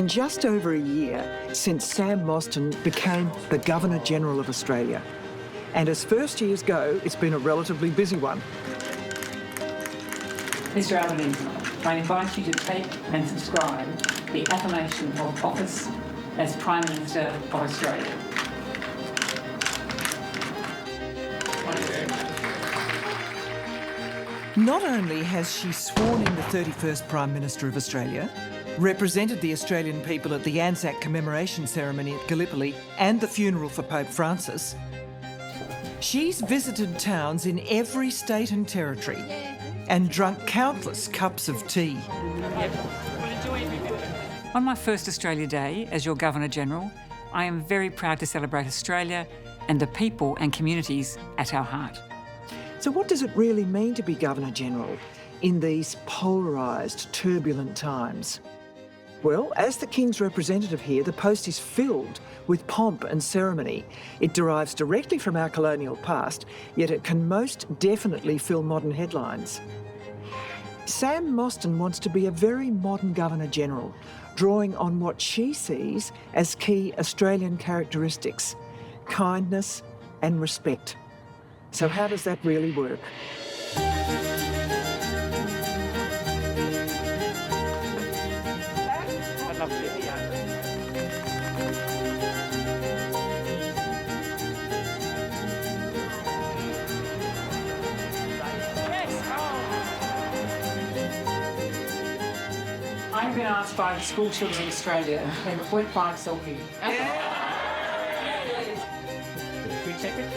been just over a year since Sam Mostyn became the Governor-General of Australia. And as first years go, it's been a relatively busy one. Mr Albanese, I invite you to take and subscribe the affirmation of office as Prime Minister of Australia. Not only has she sworn in the 31st Prime Minister of Australia, represented the Australian people at the Anzac commemoration ceremony at Gallipoli and the funeral for Pope Francis, she's visited towns in every state and territory and drunk countless cups of tea. On my first Australia Day as your Governor-General, I am very proud to celebrate Australia and the people and communities at our heart. So what does it really mean to be Governor-General in these polarised, turbulent times? Well, as the King's representative here, the post is filled with pomp and ceremony. It derives directly from our colonial past, yet it can most definitely fill modern headlines. Sam Mostyn wants to be a very modern Governor-General, drawing on what she sees as key Australian characteristics: kindness and respect. So how does that really work? I'd love to be here. I've been asked by the school children in Australia to point 5 selfie. Can we check it?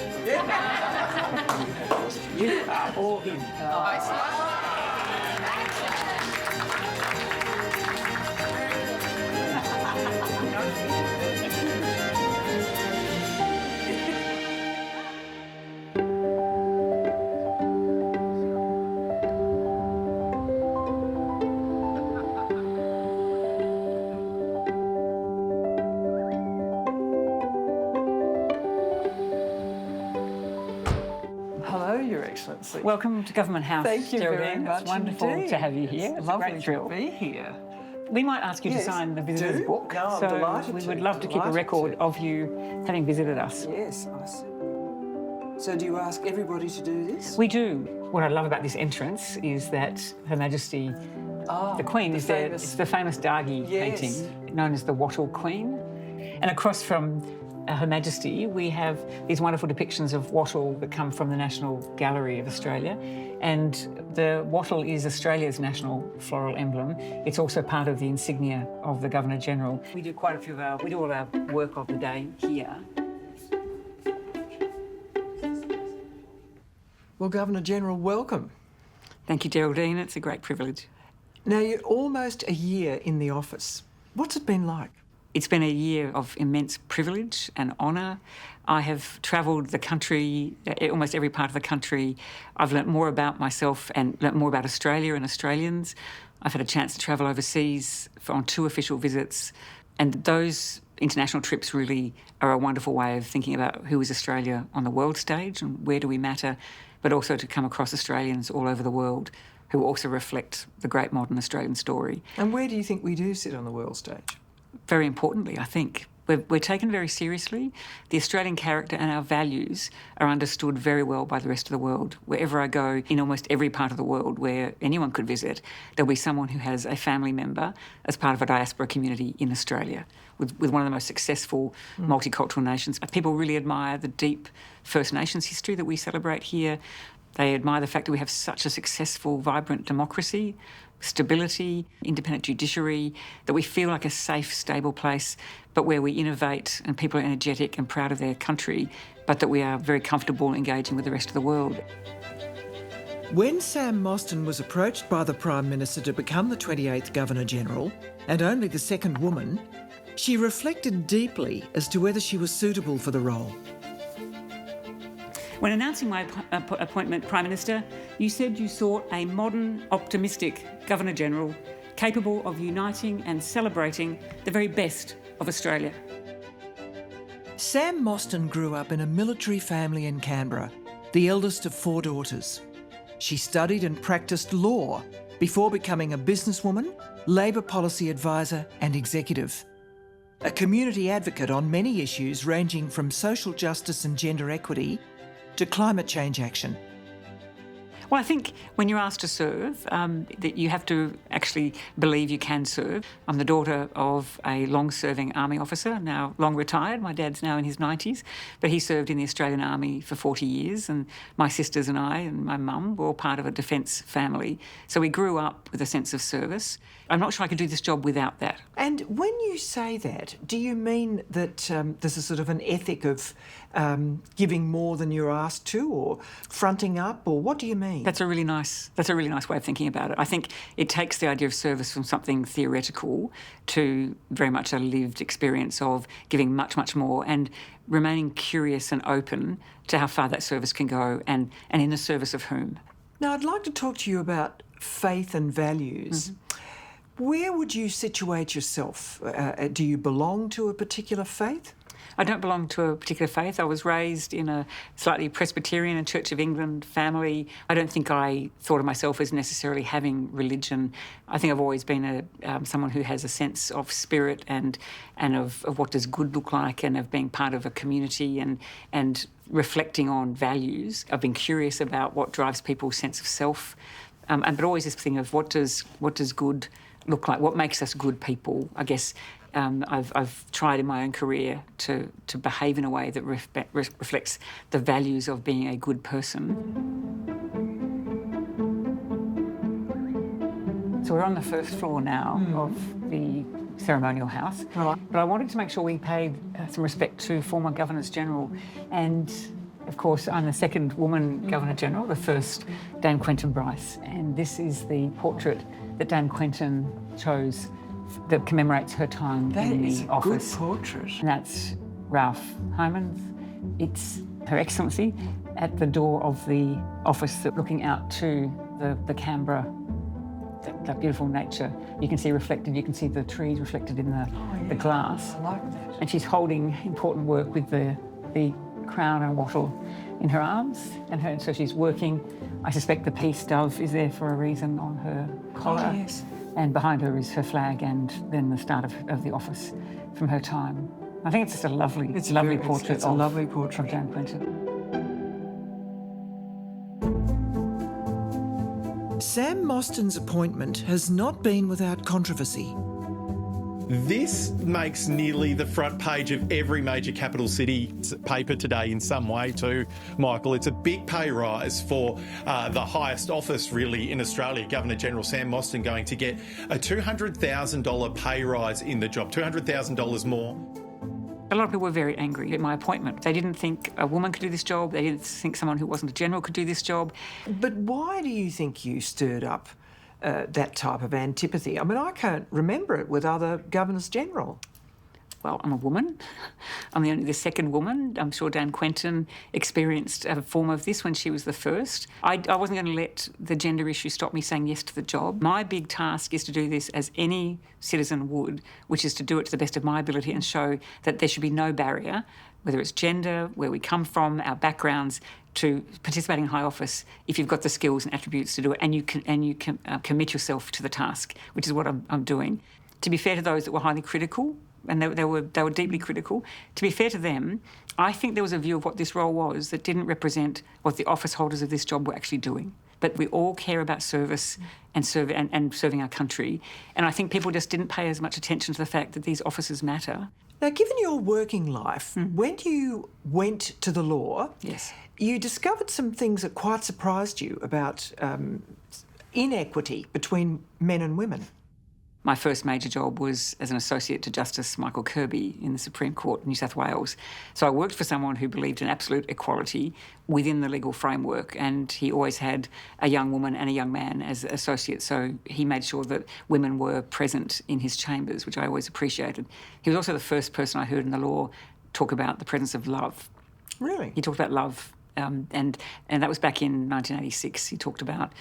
You are all in. Hello, Your Excellency. Welcome to Government House. Thank you very Geraldine. much It's wonderful indeed. to have you here. It's It's lovely a great thrill. to be here. We might ask you to Yes, sign the visitor's do. book. No, I'm so delighted we to, would love to keep a delighted record to. of you having visited us. Yes, I see. So do you ask everybody to do this? We do. What I love about this entrance is that Her Majesty, the Queen, the is there. famous- It's the famous Doogue Yes. painting, known as the Wattle Queen. And across from Her Majesty, we have these wonderful depictions of wattle that come from the National Gallery of Australia. And the wattle is Australia's national floral emblem. It's also part of the insignia of the Governor-General. We do quite a few of our, we do all our work of the day here. Well, Governor-General, welcome. Thank you, Geraldine. It's a great privilege. Now, you're almost a year in the office. What's it been like? It's been a year of immense privilege and honour. I have travelled the country, almost every part of the country. I've learnt more about myself and learnt more about Australia and Australians. I've had a chance to travel overseas on 2 official visits, and those international trips really are a wonderful way of thinking about who is Australia on the world stage and where do we matter, but also to come across Australians all over the world who also reflect the great modern Australian story. And where do you think we do sit on the world stage? Very importantly, I think, we're taken very seriously. The Australian character and our values are understood very well by the rest of the world. Wherever I go, in almost every part of the world where anyone could visit, there'll be someone who has a family member as part of a diaspora community in Australia, with one of the most successful multicultural nations. People really admire the deep First Nations history that we celebrate here. They admire the fact that we have such a successful, vibrant democracy, stability, independent judiciary, that we feel like a safe, stable place, but where we innovate and people are energetic and proud of their country, but that we are very comfortable engaging with the rest of the world. When Sam Mostyn was approached by the Prime Minister to become the 28th Governor-General, and only the second woman, she reflected deeply as to whether she was suitable for the role. When announcing my appointment Prime Minister, you said you sought a modern, optimistic Governor-General capable of uniting and celebrating the very best of Australia. Sam Mostyn grew up in a military family in Canberra, the eldest of 4 daughters. She studied and practiced law before becoming a businesswoman Labor Policy Advisor and Executive. A community advocate on many issues ranging from social justice and gender equity to climate change action. Well, I think when you're asked to serve, that you have to actually believe you can serve. I'm the daughter of a long-serving army officer, now long retired. My dad's now in his 90s, but he served in the Australian Army for 40 years, and my sisters and I and my mum were all part of a defence family. So we grew up with a sense of service. I'm not sure I could do this job without that. And when you say that, do you mean that there's a sort of an ethic of giving more than you're asked to, or fronting up, or what do you mean? That's a really nice way of thinking about it. I think it takes the idea of service from something theoretical to very much a lived experience of giving much, much more and remaining curious and open to how far that service can go and in the service of whom. Now, I'd like to talk to you about faith and values. Mm-hmm. Where would you situate yourself? Do you belong to a particular faith? I don't belong to a particular faith. I was raised in a slightly Presbyterian and Church of England family. I don't think I thought of myself as necessarily having religion. I think I've always been someone who has a sense of spirit and of what does good look like, and of being part of a community and reflecting on values. I've been curious about what drives people's sense of self, but always this thing of what does good look like, what makes us good people. I guess I've tried in my own career to behave in a way that reflects the values of being a good person. So we're on the first floor now of the ceremonial house, right. But I wanted to make sure we paid some respect to former Governors-General, and of course I'm the second woman Governor-General, the first Dame Quentin Bryce, and this is the portrait that Dame Quentin chose that commemorates her time in the office. Good portrait. And that's Ralph Homans. It's Her Excellency at the door of the office, looking out to the Canberra, that beautiful nature you can see reflected. You can see the trees reflected in the glass. I like that. And she's holding important work with the crown and wattle in her arms, and so she's working. I suspect the peace dove is there for a reason on her collar. Oh, yes. And behind her is her flag, and then the start of the office from her time. I think it's just a lovely portrait. It's a lovely portrait of Dame Quentin. Sam Mostyn's appointment has not been without controversy. This makes nearly the front page of every major capital city paper today in some way too, Michael. It's a big pay rise for the highest office really in Australia, Governor-General Sam Mostyn going to get a $200,000 pay rise in the job, $200,000 more. A lot of people were very angry at my appointment. They didn't think a woman could do this job. They didn't think someone who wasn't a general could do this job. But why do you think you stirred up that type of antipathy? I mean, I can't remember it with other Governors-General. Well, I'm a woman. I'm only the second woman. I'm sure Dame Quentin experienced a form of this when she was the first. I wasn't going to let the gender issue stop me saying yes to the job. My big task is to do this as any citizen would, which is to do it to the best of my ability and show that there should be no barrier, whether it's gender, where we come from, our backgrounds, to participating in high office if you've got the skills and attributes to do it, and you can commit yourself to the task, which is what I'm doing. To be fair to those that were highly critical, and they were deeply critical, to be fair to them, I think there was a view of what this role was that didn't represent what the office holders of this job were actually doing. But we all care about service and serving our country, and I think people just didn't pay as much attention to the fact that these offices matter. Now, given your working life, when you went to the law, yes, you discovered some things that quite surprised you about inequity between men and women. My first major job was as an associate to Justice Michael Kirby in the Supreme Court in New South Wales. So I worked for someone who believed in absolute equality within the legal framework, and he always had a young woman and a young man as associates, so he made sure that women were present in his chambers, which I always appreciated. He was also the first person I heard in the law talk about the presence of love. Really? He talked about love, and that was back in 1986. He talked about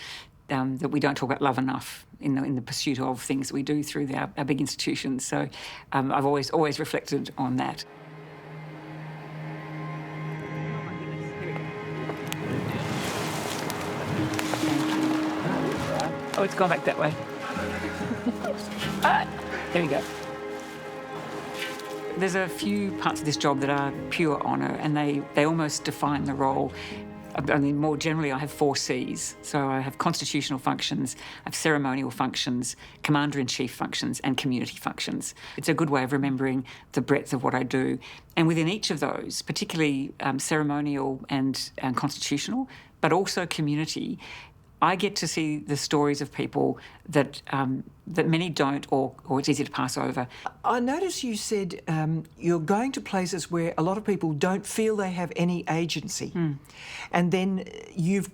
that we don't talk about love enough in the pursuit of things that we do through our big institutions. So I've always reflected on that. Oh, it's gone back that way. There we go. There's a few parts of this job that are pure honour, and they almost define the role. I mean, more generally, I have 4 Cs. So I have constitutional functions, I have ceremonial functions, commander-in-chief functions, and community functions. It's a good way of remembering the breadth of what I do. And within each of those, particularly ceremonial and constitutional, but also community, I get to see the stories of people that many don't, or it's easy to pass over. I notice you said you're going to places where a lot of people don't feel they have any agency, and then you've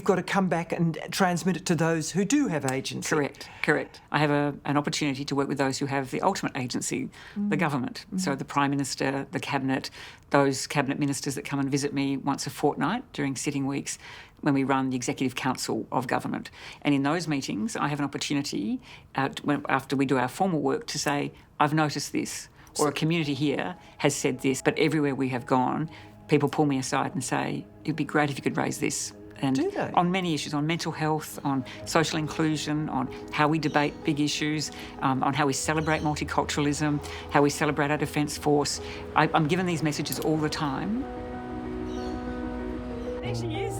got to come back and transmit it to those who do have agency. Correct. I have an opportunity to work with those who have the ultimate agency, the government. So the Prime Minister, the Cabinet, those Cabinet ministers that come and visit me once a fortnight during sitting weeks when we run the Executive Council of Government. And in those meetings, I have an opportunity, after we do our formal work, to say, I've noticed this, or a community here has said this, but everywhere we have gone, people pull me aside and say, it'd be great if you could raise this. And do they? On many issues, on mental health, on social inclusion, on how we debate big issues, on how we celebrate multiculturalism, how we celebrate our Defence Force. I'm given these messages all the time. There she is.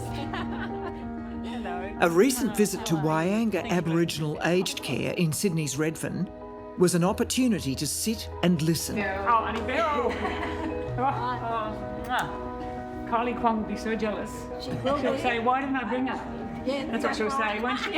Hello. A recent visit to Wyanga Aboriginal aged care in Sydney's Redfern was an opportunity to sit and listen. Oh, Auntie Beryl. Kylie Kwong will be so jealous. She'll say, why didn't I bring her? Yeah, that's what she'll say, won't she?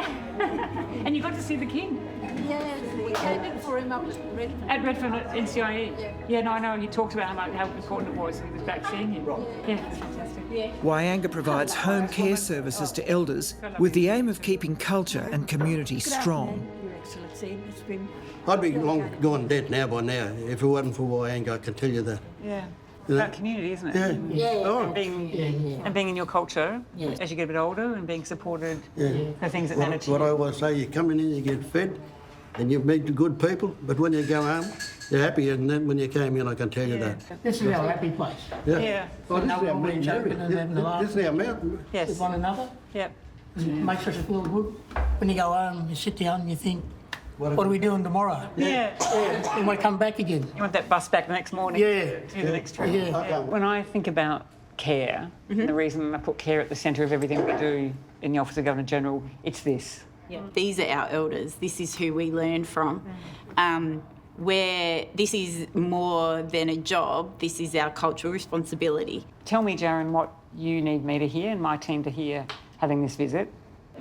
And you got to see the king. Yes, we came in for him up at Redfern. At Redfern at NCIE. Yeah, no, I know. You talked about how important it was when he was back seeing you. Yeah, it's fantastic. Yeah. Wyanga provides home care services to elders with the aim of keeping culture and community strong. Your Excellency, it's been... I'd be long gone dead now by now if it wasn't for Wyanga, I can tell you that. Yeah. It's about community, isn't it? Yeah. Yeah. And being in your culture as you get a bit older and being supported for things that matter to What you. I always say, you come in here, you get fed, and you meet the good people, but when you go home, you're happy, and then when you came in, I can tell you that. This is our happy place. Yeah. Well, this No is our one main joking area. and having a laugh. This is our mountain. With Yes. one another. Yep. It makes us feel good. When you go home, you sit down and you think, what are we doing tomorrow? Yeah. And we come back again. You want that bus back the next morning? Yeah. Do the next trip? Yeah. When I think about care, and the reason I put care at the centre of everything we do in the Office of Governor-General, it's this. These are our elders. This is who we learn from. Where this is more than a job, this is our cultural responsibility. Tell me, Jaren, what you need me to hear and my team to hear having this visit.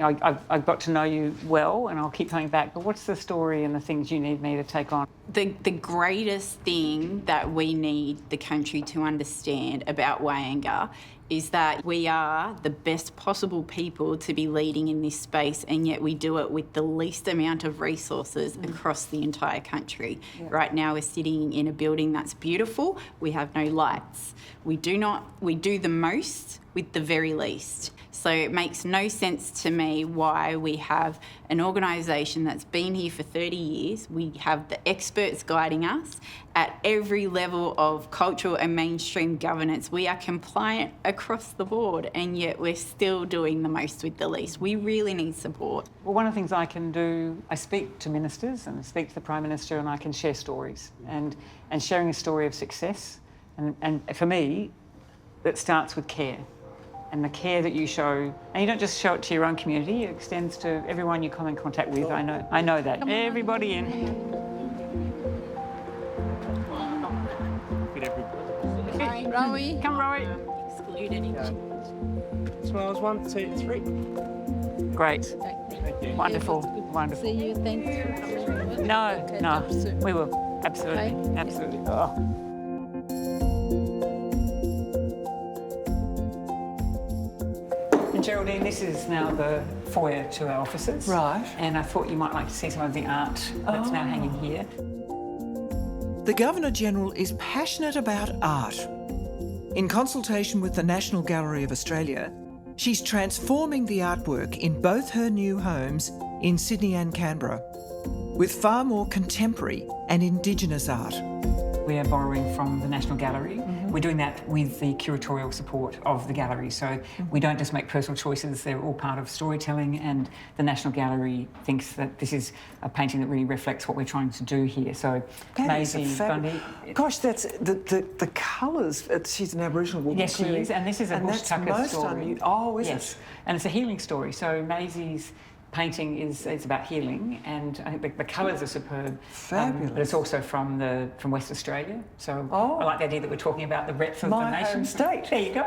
I've got to know you well and I'll keep coming back, but what's the story and the things you need me to take on? The greatest thing that we need the country to understand about Wyanga is that we are the best possible people to be leading in this space, and yet we do it with the least amount of resources across the entire country. Yeah. Right now we're sitting in a building that's beautiful. We have no lights. We do the most with the very least. So it makes no sense to me why we have an organisation that's been here for 30 years. We have the experts guiding us at every level of cultural and mainstream governance. We are compliant across the board, and yet we're still doing the most with the least. We really need support. Well, one of the things I can do, I speak to ministers and speak to the Prime Minister, and I can share stories. And sharing a story of success, and for me, it starts with care. And the care that you show, and you don't just show it to your own community, it extends to everyone you come in contact with. I know that. Everybody in. Rowie. Come, Rowie. Exclude anyone. Smiles 1, 2, 3. Great. Wonderful. Wonderful. See you. Thanks for coming. No, Catch up soon. we will. Absolutely. Okay. Absolutely. Oh. And Geraldine, this is now the foyer to our offices. Right. And I thought you might like to see some of the art that's now hanging here. The Governor-General is passionate about art. In consultation with the National Gallery of Australia, she's transforming the artwork in both her new homes in Sydney and Canberra with far more contemporary and Indigenous art. we are borrowing from the National Gallery. We're doing that with the curatorial support of the gallery. So we don't just make personal choices, they're all part of storytelling, and the National Gallery thinks that this is a painting that really reflects what we're trying to do here. So Maisie Bundy... Gosh, that's the colours. She's an Aboriginal woman. Yes, she is, and this is a bush tucker story. Oh, is it? And it's a healing story. So Maisie's painting is about healing, and I think the colours are superb. Fabulous. But it's also from West Australia. So I like the idea that we're talking about the breadth of the nation. My home state. There you go.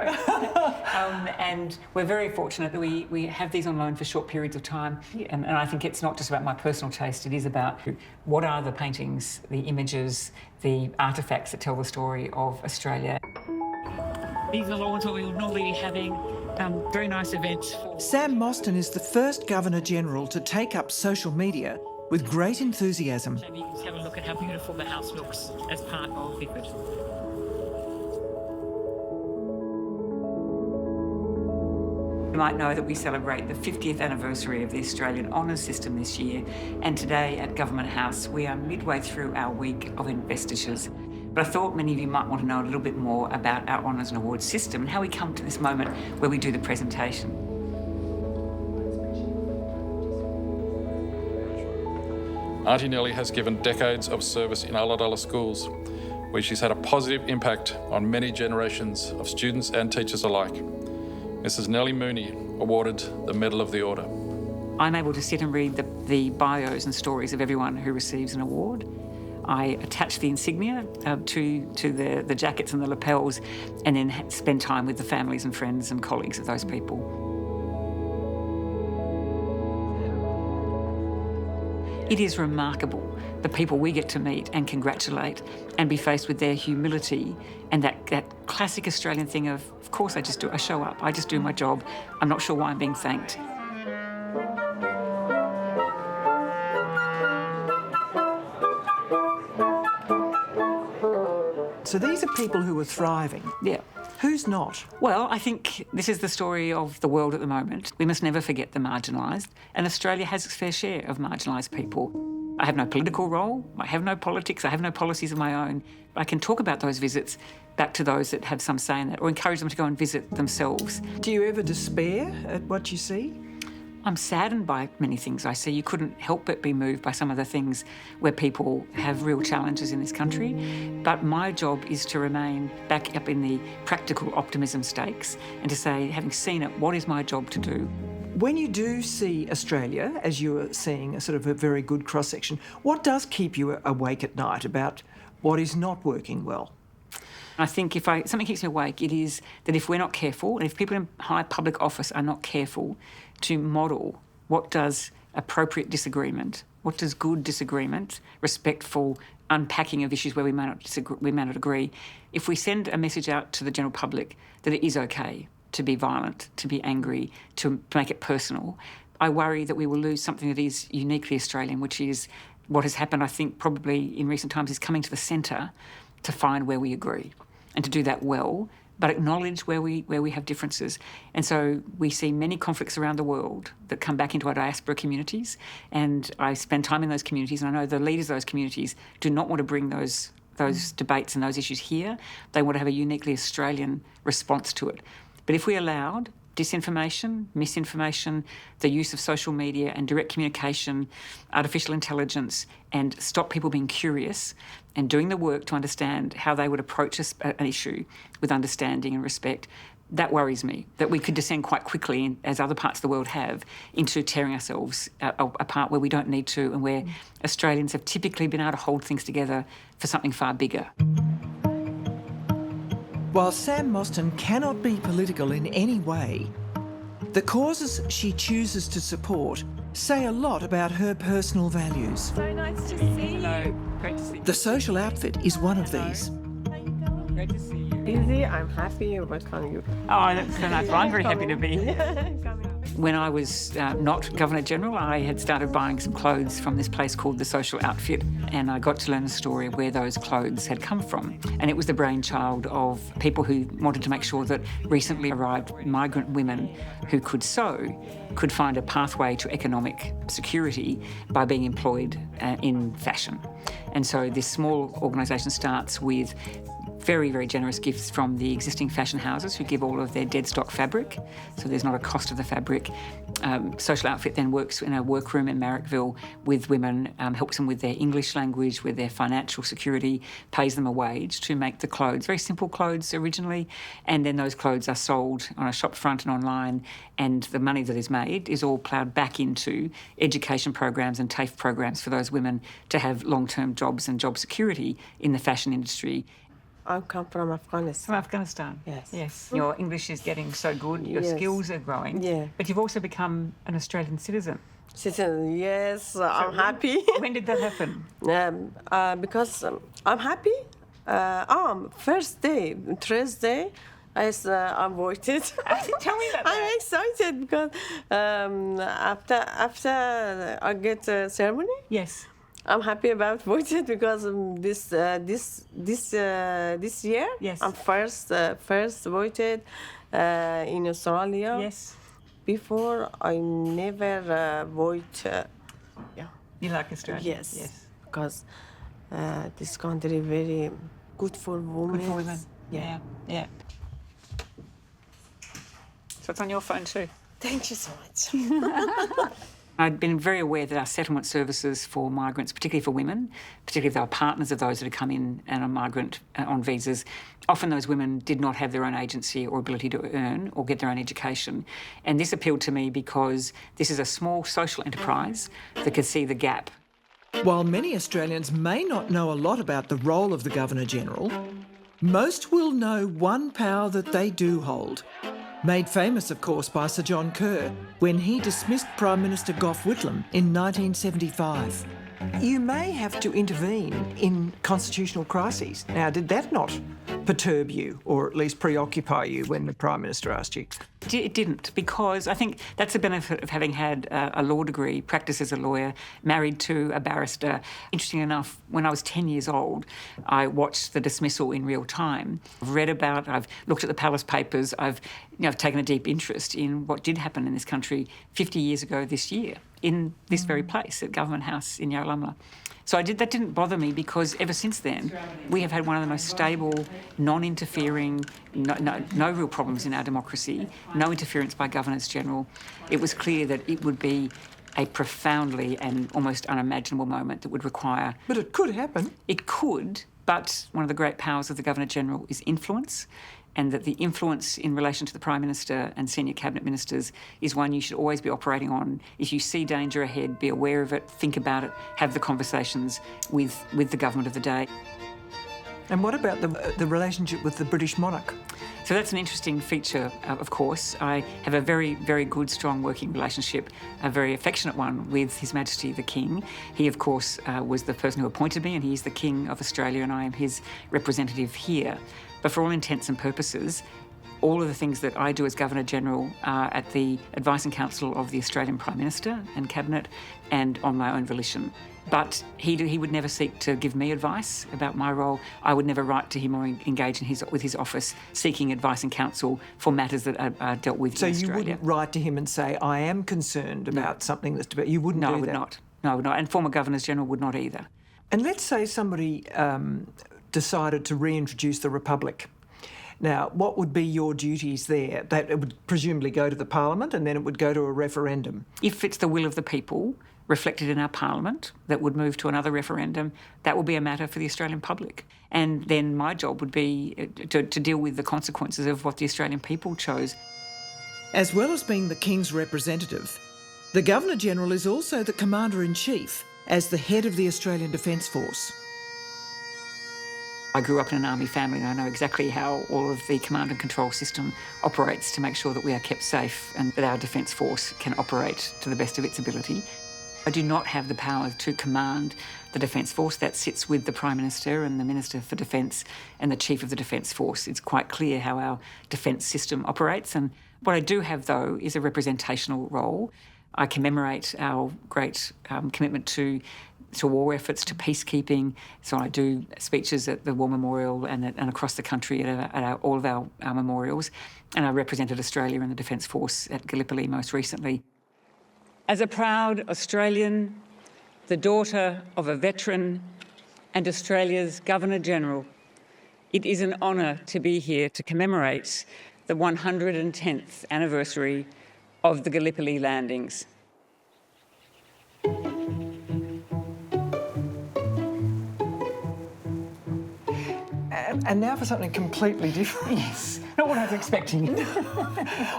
And we're very fortunate that we have these on loan for short periods of time. And I think it's not just about my personal taste, it is about what are the paintings, the images, the artefacts that tell the story of Australia. These are lawns where we would normally be having very nice events. Sam Mostyn is the first Governor-General to take up social media with great enthusiasm. So you can have a look at how beautiful the house looks as part of Vivid. You might know that we celebrate the 50th anniversary of the Australian Honours System this year, and today at Government House we are midway through our week of investitures. But I thought many of you might want to know a little bit more about our Honours and Awards system and how we come to this moment where we do the presentation. Auntie Nellie has given decades of service in Ulladulla schools, where she's had a positive impact on many generations of students and teachers alike. Mrs. Nellie Mooney awarded the Medal of the Order. I'm able to sit and read the bios and stories of everyone who receives an award. I attach the insignia to the jackets and the lapels, and then spend time with the families and friends and colleagues of those people. It is remarkable the people we get to meet and congratulate and be faced with their humility and that classic Australian thing of course I show up, I just do my job, I'm not sure why I'm being thanked. So these are people who are thriving. Yeah. Who's not? Well, I think this is the story of the world at the moment. We must never forget the marginalised, and Australia has its fair share of marginalised people. I have no political role, I have no politics, I have no policies of my own. I can talk about those visits back to those that have some say in that, or encourage them to go and visit themselves. Do you ever despair at what you see? I'm saddened by many things I see. You couldn't help but be moved by some of the things where people have real challenges in this country. But my job is to remain back up in the practical optimism stakes and to say, having seen it, what is my job to do? When you do see Australia, as you are seeing a sort of a very good cross-section, what does keep you awake at night about what is not working well? I think if something keeps me awake, it is that if we're not careful, and if people in high public office are not careful to model what does appropriate disagreement, what does good disagreement, respectful unpacking of issues where we may not agree, if we send a message out to the general public that it is okay to be violent, to be angry, to make it personal, I worry that we will lose something that is uniquely Australian, which is what has happened, I think, probably in recent times, is coming to the centre to find where we agree and to do that well, but acknowledge where we have differences. And so we see many conflicts around the world that come back into our diaspora communities, and I spend time in those communities, and I know the leaders of those communities do not want to bring those debates and those issues here. They want to have a uniquely Australian response to it. But if we allowed disinformation, misinformation, the use of social media and direct communication, artificial intelligence, and stop people being curious and doing the work to understand how they would approach an issue with understanding and respect, that worries me, that we could descend quite quickly, as other parts of the world have, into tearing ourselves apart where we don't need to, and where Australians have typically been able to hold things together for something far bigger. While Sam Mostyn cannot be political in any way, the causes she chooses to support say a lot about her personal values. So nice to see you. Hello, great to see you. The social outfit is one of these. Great to see you. Easy, I'm happy. What can you? Oh, that's so nice. Well, I'm very happy to be here. Coming. When I was not Governor-General, I had started buying some clothes from this place called the Social Outfit, and I got to learn the story of where those clothes had come from. And it was the brainchild of people who wanted to make sure that recently arrived migrant women who could sew could find a pathway to economic security by being employed in fashion. And so this small organisation starts with very, very generous gifts from the existing fashion houses who give all of their dead stock fabric, so there's not a cost of the fabric. Social Outfit then works in a workroom in Marrickville with women, helps them with their English language, with their financial security, pays them a wage to make the clothes, very simple clothes originally, and then those clothes are sold on a shop front and online, and the money that is made is all ploughed back into education programs and TAFE programs for those women to have long-term jobs and job security in the fashion industry. I come from Afghanistan. From Afghanistan? Yes. Yes. Your English is getting so good, your skills are growing. Yeah. But you've also become an Australian citizen. Citizen, yes, I'm happy. When did that happen? Because I'm happy. First day, Thursday, I voted. Tell me about that. I'm excited because after I get a ceremony. Yes. I'm happy about voted because this year yes. I'm first voted in Australia. Yes. Before I never vote. Yeah. You like Australia? Yes. Yes. Because this country very good for women. Good for women. Yeah. Yeah. So it's on your phone too. Thank you so much. I'd been very aware that our settlement services for migrants, particularly for women, particularly if they were partners of those that had come in and are migrant on visas, often those women did not have their own agency or ability to earn or get their own education. And this appealed to me because this is a small social enterprise that could see the gap. While many Australians may not know a lot about the role of the Governor-General, most will know one power that they do hold. Made famous, of course, by Sir John Kerr when he dismissed Prime Minister Gough Whitlam in 1975. You may have to intervene in constitutional crises. Now, did that not perturb you, or at least preoccupy you when the Prime Minister asked you? It didn't, because I think that's the benefit of having had a law degree, practiced as a lawyer, married to a barrister. Interesting enough, when I was 10 years old, I watched the dismissal in real time. I've read about it, I've looked at the palace papers, I've taken a deep interest in what did happen in this country 50 years ago this year in this very place at Government House in Yarralumla. So that didn't bother me because ever since then we have had one of the most stable, non-interfering, no real problems in our democracy, no interference by Governors-General. It was clear that it would be a profoundly and almost unimaginable moment that would require... But it could happen. It could, but one of the great powers of the Governor-General is influence, and that the influence in relation to the Prime Minister and senior Cabinet Ministers is one you should always be operating on. If you see danger ahead, be aware of it, think about it, have the conversations with the government of the day. And what about the relationship with the British monarch? So that's an interesting feature, of course. I have a very, very good, strong working relationship, a very affectionate one with His Majesty the King. He, of course, was the person who appointed me, and he is the King of Australia, and I am his representative here. But for all intents and purposes, all of the things that I do as Governor-General are at the advice and counsel of the Australian Prime Minister and Cabinet and on my own volition. But he would never seek to give me advice about my role. I would never write to him or engage with his office seeking advice and counsel for matters that are dealt with in Australia. So you wouldn't write to him and say, I am concerned about something that's... You wouldn't do that? No, I would not. No, I would not. And former Governors-General would not either. And let's say somebody decided to reintroduce the Republic. Now, what would be your duties there? That it would presumably go to the Parliament and then it would go to a referendum. If it's the will of the people reflected in our Parliament that would move to another referendum, that will be a matter for the Australian public. And then my job would be to deal with the consequences of what the Australian people chose. As well as being the King's representative, the Governor-General is also the Commander-in-Chief as the head of the Australian Defence Force. I grew up in an army family and I know exactly how all of the command and control system operates to make sure that we are kept safe and that our defence force can operate to the best of its ability. I do not have the power to command the Defence Force. That sits with the Prime Minister and the Minister for Defence and the Chief of the Defence Force. It's quite clear how our defence system operates, and What I do have, though, is a representational role. I commemorate our great commitment to war efforts, to peacekeeping. So I do speeches at the War Memorial and across the country at all of our memorials. And I represented Australia in the Defence Force at Gallipoli most recently. As a proud Australian, the daughter of a veteran and Australia's Governor-General, it is an honour to be here to commemorate the 110th anniversary of the Gallipoli landings. And now for something completely different. Yes, not what I was expecting.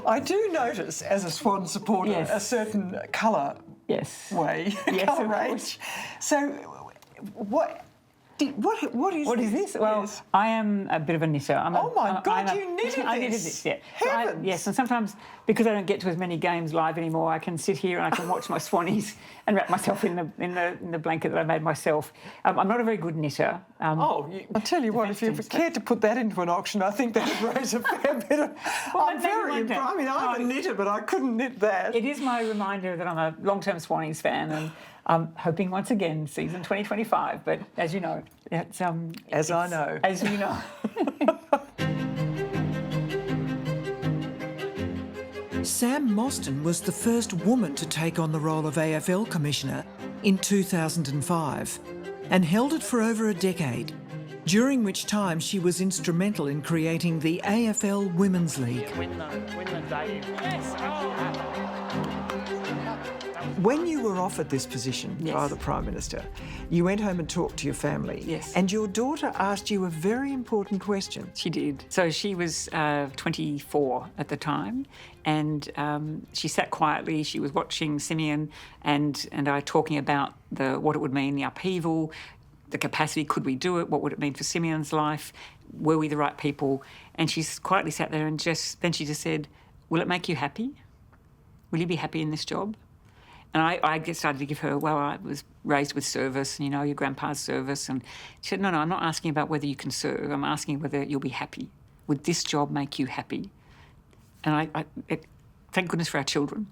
I do notice, as a Swan supporter, Yes. a certain colour Yes. way, Yes, colour of range. course. So, what is this? Well, Yes. I am a bit of a knitter. Oh my God, you knitted I knitted this? this, yeah. Heavens. Yes, and sometimes, because I don't get to as many games live anymore, I can sit here and I can watch my Swannies and wrap myself in the blanket that I made myself. I'm not a very good knitter. I'll tell you what, if you cared to put that into an auction, I think that would raise a fair bit of... I'm a knitter, but I couldn't knit that. It is my reminder that I'm a long-term Swannies fan, and I'm hoping once again season 2025. But as you know, it's As I know. As you know. Sam Mostyn was the first woman to take on the role of AFL Commissioner in 2005 and held it for over a decade, during which time she was instrumental in creating the AFL Women's League. When you were offered this position by the Prime Minister, you went home and talked to your family. Yes. And your daughter asked you a very important question. She did. So she was 24 at the time, and she sat quietly. She was watching Simeon and I talking about what it would mean, the upheaval, the capacity, could we do it, what would it mean for Simeon's life, were we the right people? And she quietly sat there and then she just said, will it make you happy? Will you be happy in this job? And I started to give her, well, I was raised with service, and, your grandpa's service. And she said, no, I'm not asking about whether you can serve. I'm asking whether you'll be happy. Would this job make you happy? And thank goodness for our children,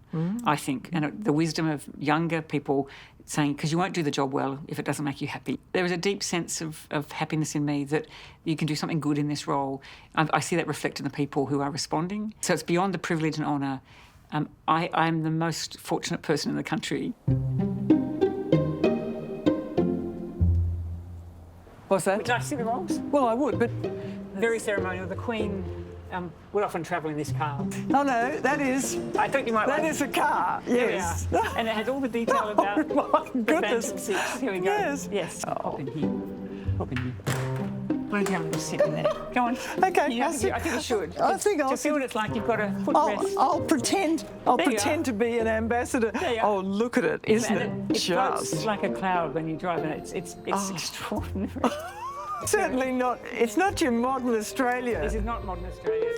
I think. And the wisdom of younger people saying, because you won't do the job well if it doesn't make you happy. There is a deep sense of happiness in me that you can do something good in this role. I see that reflected in the people who are responding. So it's beyond the privilege and honour. I'm the most fortunate person in the country. What's that? Would I see the rolls? Well, I would, but... Very ceremonial. The Queen would often travel in this car. Oh, no, that is... I thought you might That is a car, yes. There we are. And it has all the detail about Oh, my the goodness. Phantom Six. Here we go. Yes. Yes. Pop in here. Pop in here. Why don't you have a little sit in there? Go on. Okay, I think you should. I think I'll to feel what it's like, you've got a foot rest. I'll pretend. I'll There you pretend to be an ambassador. There you are. Oh, look at it, isn't And it? it floats Just. like a cloud when you drive it. It's extraordinary. Certainly not. It's not your modern Australia. This is not modern Australia.